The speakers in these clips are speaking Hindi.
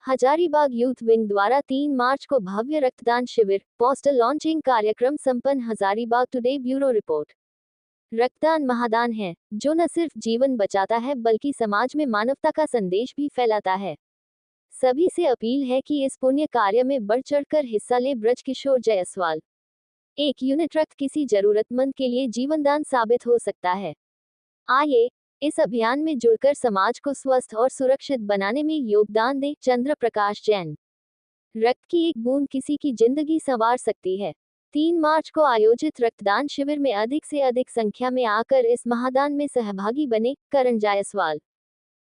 हजारीबाग यूथ विंग द्वारा 3 मार्च को भव्य रक्तदान शिविर, पोस्टर लॉन्चिंग कार्यक्रम संपन्न। Hazaribagh today bureau report. रक्तदान महादान है, जो न सिर्फ जीवन बचाता है बल्कि समाज में मानवता का संदेश भी फैलाता है। सभी से अपील है कि इस पुण्य कार्य में बढ़ चढ़कर हिस्सा ले। ब्रजकिशोर जायसवाल। 1 यूनिट रक्त किसी जरूरतमंद के लिए जीवनदान साबित हो सकता है। आइए इस अभियान में जुड़कर समाज को स्वस्थ और सुरक्षित बनाने में योगदान दें। चंद्र प्रकाश जैन। रक्त की एक बूंद किसी की जिंदगी संवार सकती है। 3 मार्च को आयोजित रक्तदान शिविर में अधिक से अधिक संख्या में आकर इस महादान में सहभागी बने। करण जायसवाल।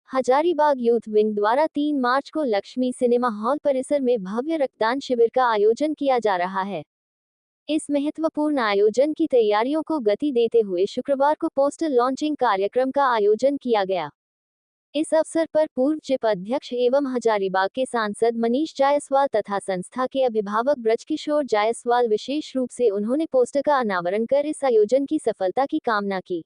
हजारीबाग यूथ विंग द्वारा 3 मार्च को लक्ष्मी सिनेमा हॉल परिसर में भव्य रक्तदान शिविर का आयोजन किया जा रहा है। इस महत्वपूर्ण आयोजन की तैयारियों को गति देते हुए शुक्रवार को पोस्टर लॉन्चिंग कार्यक्रम का आयोजन किया गया। इस अवसर पर पूर्व जिप अध्यक्ष एवं हजारीबाग के सांसद मनीष जायसवाल तथा संस्था के अभिभावक ब्रजकिशोर जायसवाल विशेष रूप से उन्होंने पोस्टर का अनावरण कर इस आयोजन की सफलता की कामना की।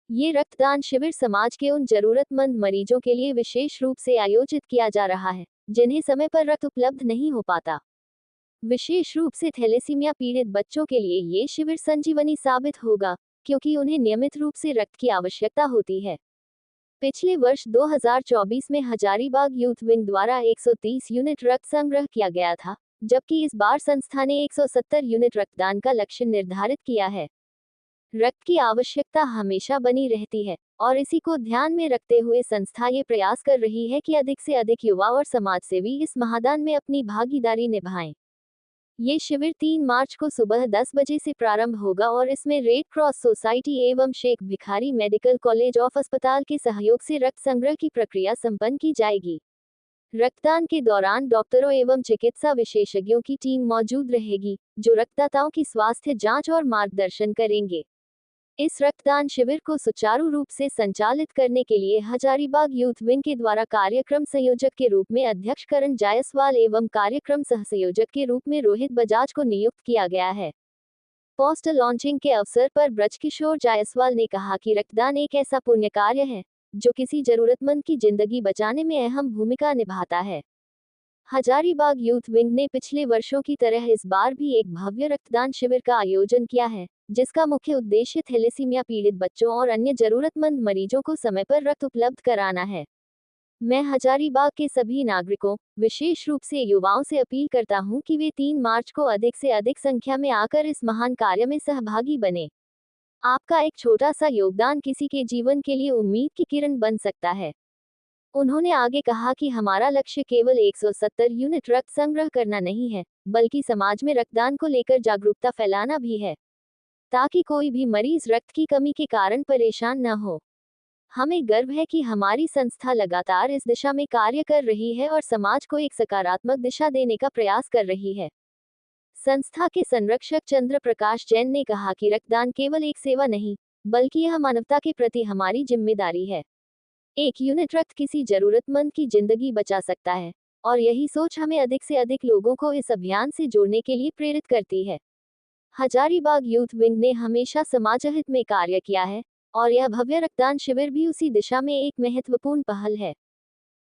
ये रक्तदान शिविर समाज के उन जरूरतमंद मरीजों के लिए विशेष रूप से आयोजित किया जा रहा है, जिन्हें समय पर रक्त उपलब्ध नहीं हो पाता। विशेष रूप से थैलेसीमिया पीड़ित बच्चों के लिए ये शिविर संजीवनी साबित होगा, क्योंकि उन्हें नियमित रूप से रक्त की आवश्यकता होती है। पिछले वर्ष 2024 में हजारीबाग यूथ विंग द्वारा 130 यूनिट रक्त संग्रह किया गया था, जबकि इस बार संस्था ने 170 यूनिट रक्तदान का लक्ष्य निर्धारित किया है। रक्त की आवश्यकता हमेशा बनी रहती है और इसी को ध्यान में रखते हुए संस्था ये प्रयास कर रही है कि अधिक से अधिक युवा और समाजसेवी इस महादान में अपनी भागीदारी निभाएं। ये शिविर 3 मार्च को सुबह 10 बजे से प्रारंभ होगा और इसमें रेड क्रॉस सोसाइटी एवं Sheikh Bhikhari medical college of अस्पताल के सहयोग से रक्त संग्रह की प्रक्रिया संपन्न की जाएगी। रक्तदान के दौरान डॉक्टरों एवं चिकित्सा विशेषज्ञों की टीम मौजूद रहेगी, जो रक्तदाताओं की स्वास्थ्य जांच और मार्गदर्शन करेंगे। इस रक्तदान शिविर को सुचारू रूप से संचालित करने के लिए हजारीबाग यूथ विंग के द्वारा कार्यक्रम संयोजक के रूप में अध्यक्ष करण जायसवाल एवं कार्यक्रम सहसंयोजक के रूप में रोहित बजाज को नियुक्त किया गया है। पोस्टर लॉन्चिंग के अवसर पर ब्रजकिशोर जायसवाल ने कहा कि रक्तदान एक ऐसा पुण्य कार्य है, जो किसी जरूरतमंद की जिंदगी बचाने में अहम भूमिका निभाता है। हजारीबाग यूथ विंग ने पिछले वर्षों की तरह इस बार भी एक भव्य रक्तदान शिविर का आयोजन किया है, जिसका मुख्य उद्देश्य थैलेसीमिया पीड़ित बच्चों और अन्य जरूरतमंद मरीजों को समय पर रक्त उपलब्ध कराना है। मैं हजारीबाग के सभी नागरिकों, विशेष रूप से युवाओं से अपील करता हूं कि वे 3 मार्च को अधिक से अधिक संख्या में आकर इस महान कार्य में सहभागी बने। आपका एक छोटा सा योगदान किसी के जीवन के लिए उम्मीद की किरण बन सकता है। उन्होंने आगे कहा कि हमारा लक्ष्य केवल 170 यूनिट रक्त संग्रह करना नहीं है, बल्कि समाज में रक्तदान को लेकर जागरूकता फैलाना भी है, ताकि कोई भी मरीज रक्त की कमी के कारण परेशान न हो। हमें गर्व है कि हमारी संस्था लगातार इस दिशा में कार्य कर रही है और समाज को एक सकारात्मक दिशा देने का प्रयास कर रही है। संस्था के संरक्षक चंद्र प्रकाश जैन ने कहा कि रक्तदान केवल एक सेवा नहीं, बल्कि यह मानवता के प्रति हमारी जिम्मेदारी है। 1 यूनिट रक्त किसी जरूरतमंद की जिंदगी बचा सकता है, और यही सोच हमें अधिक से अधिक लोगों को इस अभियान से जोड़ने के लिए प्रेरित करती है। हजारीबाग यूथ विंग ने हमेशा समाजहित में कार्य किया है, और यह भव्य रक्तदान शिविर भी उसी दिशा में एक महत्वपूर्ण पहल है।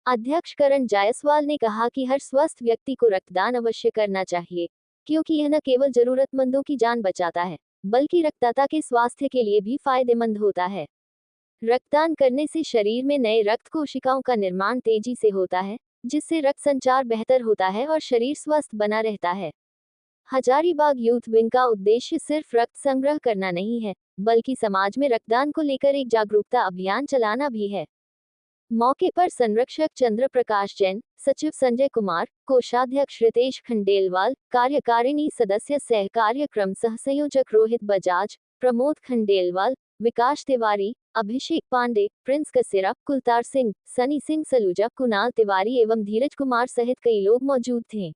अध्यक्ष करण जायसवाल ने कहा कि हर स्वस्थ व्यक्ति को रक्तदान अवश्य करना चाहिए, क्योंकि यह न केवल जरूरतमंदों की जान बचाता है, बल्कि रक्तदाता के स्वास्थ्य के लिए भी फायदेमंद होता है। रक्तदान करने से शरीर में नए रक्त कोशिकाओं का निर्माण तेजी से होता है, जिससे रक्त संचार बेहतर होता है और शरीर स्वस्थ बना रहता है। हजारीबाग यूथ विंग का उद्देश्य सिर्फ रक्त संग्रह करना नहीं है, बल्कि समाज में रक्तदान को लेकर एक जागरूकता अभियान चलाना भी है। मौके पर संरक्षक चंद्र प्रकाश जैन, सचिव संजय कुमार, कोषाध्यक्ष रितेश खंडेलवाल, कार्यकारिणी सदस्य सह कार्यक्रम सहसंयोजक रोहित बजाज, प्रमोद खंडेलवाल, विकास तिवारी, अभिषेक पांडे, प्रिंस कसेरा, कुलतार सिंह, सनी सिंह सलूजा, कुणाल तिवारी एवं धीरज कुमार सहित कई लोग मौजूद थे।